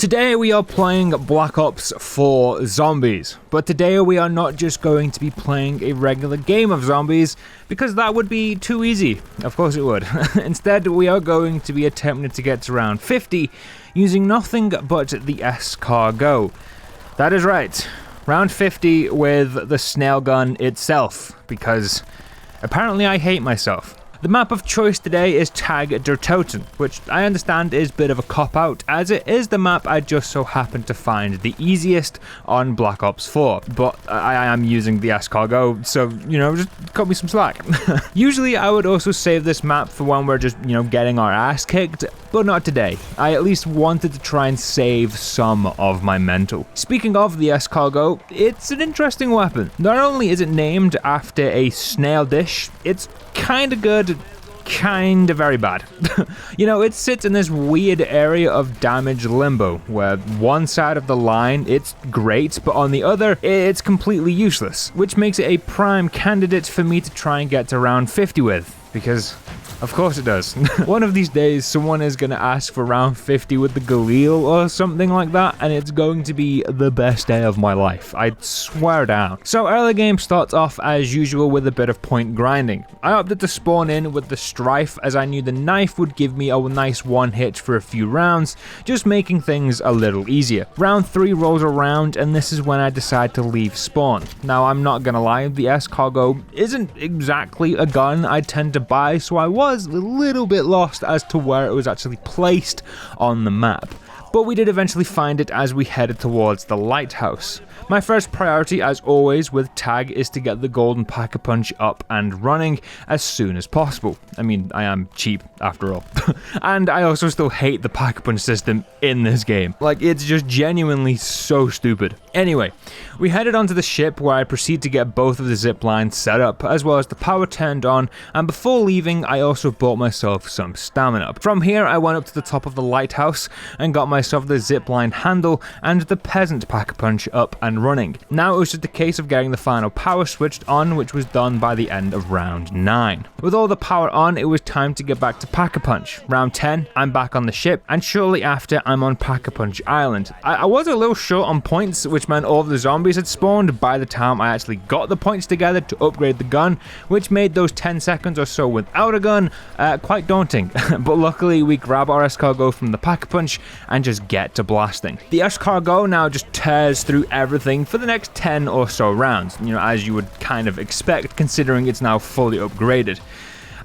Today we are playing Black Ops 4 Zombies, but today we are not just going to be playing a regular game of zombies, because that would be too easy. Of course it would. Instead, we are going to be attempting to get to round 50 using nothing but the Escargot. That is right, round 50 with the snail gun itself, because apparently I hate myself. The map of choice today is Tag der Toten, which I understand is a bit of a cop-out, as it is the map I just so happened to find the easiest on Black Ops 4, but I am using the Escargot, so, just cut me some slack. Usually I would also save this map for when we're just, getting our ass kicked, but not today. I at least wanted to try and save some of my mental. Speaking of the Escargot, it's an interesting weapon. Not only is it named after a snail dish, it's kinda good, kinda very bad. It sits in this weird area of damage limbo, where one side of the line it's great, but on the other, it's completely useless, which makes it a prime candidate for me to try and get to round 50 with, because of course it does. One of these days, someone is going to ask for round 50 with the Galil or something like that, and it's going to be the best day of my life. I swear down. So early game starts off as usual with a bit of point grinding. I opted to spawn in with the Strife as I knew the knife would give me a nice one hit for a few rounds, just making things a little easier. Round 3 rolls around, and this is when I decide to leave spawn. Now I'm not gonna lie, the Escargot isn't exactly a gun I tend to buy, so I was a little bit lost as to where it was actually placed on the map. But we did eventually find it as we headed towards the lighthouse. My first priority, as always with Tag, is to get the golden Pack-a-Punch up and running as soon as possible. I mean, I am cheap after all. And I also still hate the Pack-a-Punch system in this game. Like, it's just genuinely so stupid. Anyway, we headed onto the ship where I proceed to get both of the zip lines set up, as well as the power turned on, and before leaving, I also bought myself some stamina. From here, I went up to the top of the lighthouse and got myself the zip line handle and the peasant Pack-a-Punch up and running. Now it was just a case of getting the final power switched on, which was done by the end of round 9. With all the power on, it was time to get back to Pack-a-Punch. Round 10, I'm back on the ship, and shortly after, I'm on Pack-a-Punch Island. I was a little short on points, which meant all of the zombies had spawned by the time I actually got the points together to upgrade the gun, which made those 10 seconds or so without a gun quite daunting. But luckily, we grab our Escargot from the Pack-a-Punch and just get to blasting. The Escargot now just tears through everything for the next 10 or so rounds, as you would kind of expect considering it's now fully upgraded.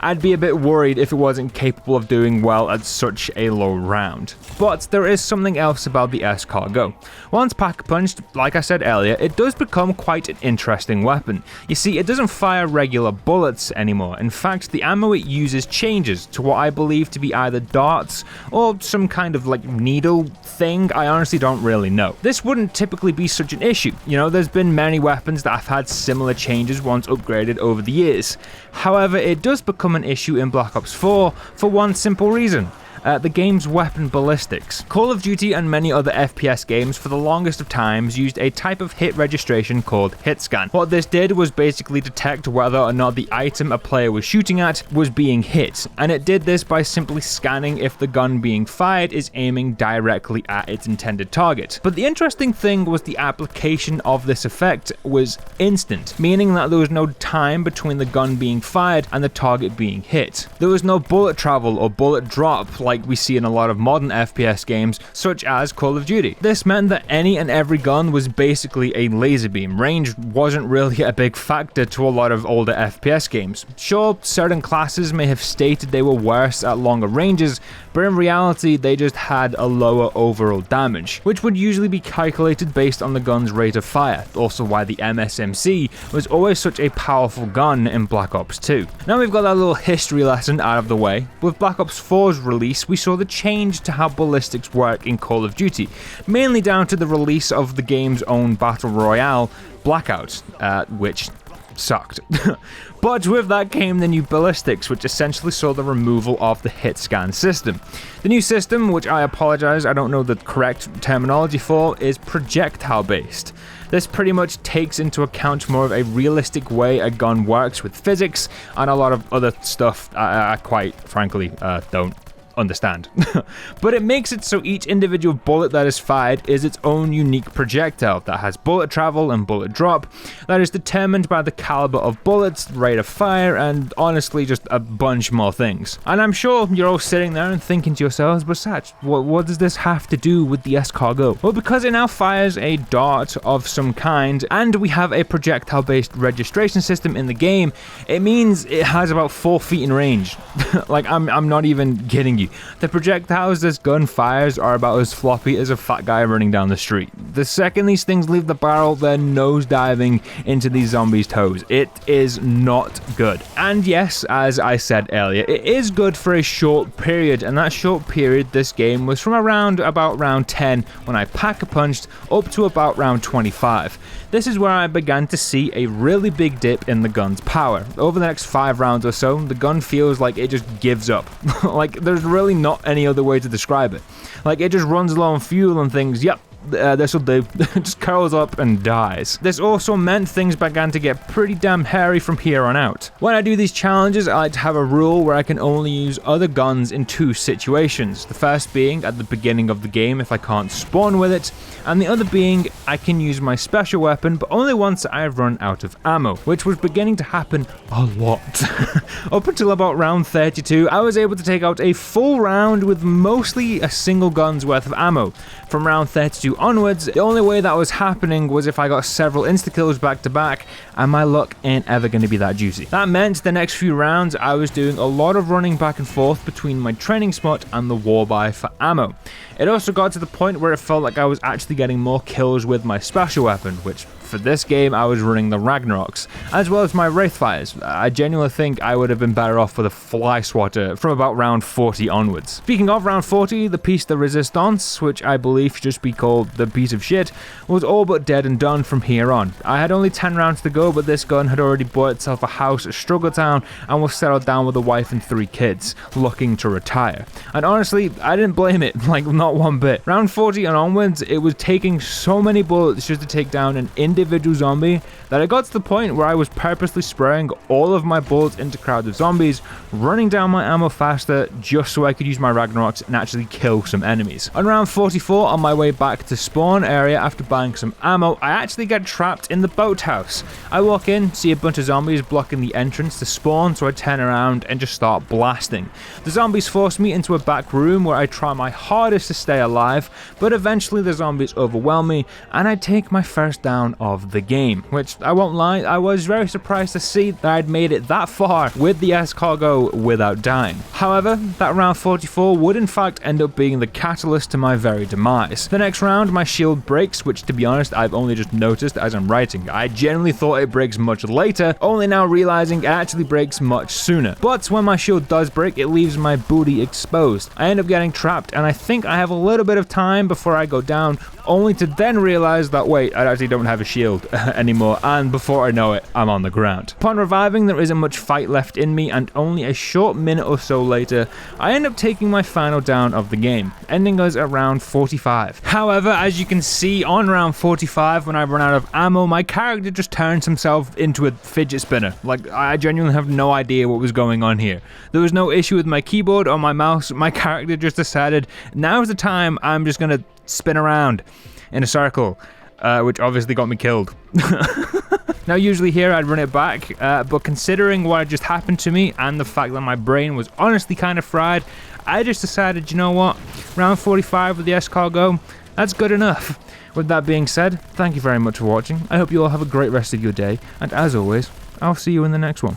I'd be a bit worried if it wasn't capable of doing well at such a low round. But there is something else about the Escargot. Once Pack-a-Punched, like I said earlier, it does become quite an interesting weapon. You see, it doesn't fire regular bullets anymore. In fact, the ammo it uses changes to what I believe to be either darts or some kind of needle thing. I honestly don't really know. This wouldn't typically be such an issue. There's been many weapons that have had similar changes once upgraded over the years. However, it does become an issue in Black Ops 4 for one simple reason. The game's weapon ballistics. Call of Duty and many other FPS games for the longest of times used a type of hit registration called hit scan. What this did was basically detect whether or not the item a player was shooting at was being hit, and it did this by simply scanning if the gun being fired is aiming directly at its intended target. But the interesting thing was the application of this effect was instant, meaning that there was no time between the gun being fired and the target being hit. There was no bullet travel or bullet drop like we see in a lot of modern FPS games, such as Call of Duty. This meant that any and every gun was basically a laser beam. Range wasn't really a big factor to a lot of older FPS games. Sure, certain classes may have stated they were worse at longer ranges, but in reality they just had a lower overall damage, which would usually be calculated based on the gun's rate of fire, also why the MSMC was always such a powerful gun in Black Ops 2. Now we've got that little history lesson out of the way. With Black Ops 4's release, we saw the change to how ballistics work in Call of Duty, mainly down to the release of the game's own battle royale, Blackout, which sucked. But with that came the new ballistics, which essentially saw the removal of the hit scan system. The new system, which I apologize, I don't know the correct terminology for, is projectile based. This pretty much takes into account more of a realistic way a gun works with physics and a lot of other stuff I quite frankly don't understand. But it makes it so each individual bullet that is fired is its own unique projectile that has bullet travel and bullet drop that is determined by the caliber of bullets, rate of fire, and honestly just a bunch more things. And I'm sure you're all sitting there and thinking to yourselves, but Satch, what does this have to do with the Escargot? Well, because it now fires a dart of some kind and we have a projectile based registration system in the game, it means it has about 4 feet in range. Like, I'm not even kidding you. The projectiles this gun fires are about as floppy as a fat guy running down the street. The second these things leave the barrel, they're nose diving into these zombies' toes. It is not good. And yes, as I said earlier, it is good for a short period, and that short period this game was from about round 10 when I pack-a-punched up to about round 25. This is where I began to see a really big dip in the gun's power. Over the next 5 rounds or so, the gun feels like it just gives up. Like, there's really not any other way to describe it. Like, it just runs low on fuel and thinks, yep, this'll do. Just curls up and dies. This also meant things began to get pretty damn hairy from here on out. When I do these challenges, I like to have a rule where I can only use other guns in 2 situations. The first being at the beginning of the game if I can't spawn with it, and the other being I can use my special weapon but only once I have run out of ammo, which was beginning to happen a lot. Up until about round 32, I was able to take out a full round with mostly a single gun's worth of ammo. From round 32 onwards, the only way that was happening was if I got several insta-kills back to back, and my luck ain't ever going to be that juicy. That meant the next few rounds I was doing a lot of running back and forth between my training spot and the warbuy for ammo. It also got to the point where it felt like I was actually getting more kills with my special weapon, which for this game I was running the Ragnaroks, as well as my Wraithfires. I genuinely think I would have been better off with a Fly Swatter from about round 40 onwards. Speaking of round 40, the piece de resistance, which I believe should just be called the piece of shit, was all but dead and done from here on. I had only 10 rounds to go, but this gun had already bought itself a house at Struggletown and was settled down with a wife and 3 kids, looking to retire. And honestly, I didn't blame it, like not one bit. Round 40 and onwards, it was taking so many bullets just to take down an individual zombie that I got to the point where I was purposely spraying all of my bullets into crowds of zombies, running down my ammo faster just so I could use my Ragnaroks and actually kill some enemies. On round 44, on my way back to spawn area after buying some ammo, I actually get trapped in the boathouse. I walk in, see a bunch of zombies blocking the entrance to spawn, so I turn around and just start blasting. The zombies force me into a back room where I try my hardest to stay alive, but eventually the zombies overwhelm me and I take my first down of the game, which I won't lie, I was very surprised to see that I'd made it that far with the Escargot without dying. However, that round 44 would in fact end up being the catalyst to my very demise. The next round my shield breaks, which to be honest I've only just noticed as I'm writing. I genuinely thought it breaks much later, only now realizing it actually breaks much sooner. But when my shield does break, it leaves my booty exposed. I end up getting trapped and I think I have a little bit of time before I go down, only to then realize that wait, I actually don't have a shield anymore, and before I know it, I'm on the ground. Upon reviving, there isn't much fight left in me, and only a short minute or so later, I end up taking my final down of the game, ending us at round 45. However, as you can see on round 45, when I run out of ammo, my character just turns himself into a fidget spinner. Like, I genuinely have no idea what was going on here. There was no issue with my keyboard or my mouse, my character just decided, now's the time I'm just gonna spin around in a circle, which obviously got me killed. Now usually here I'd run it back, but considering what had just happened to me and the fact that my brain was honestly kind of fried, I just decided, you know what, round 45 with the Escargot, that's good enough. With that being said, thank you very much for watching. I hope you all have a great rest of your day, and as always, I'll see you in the next one.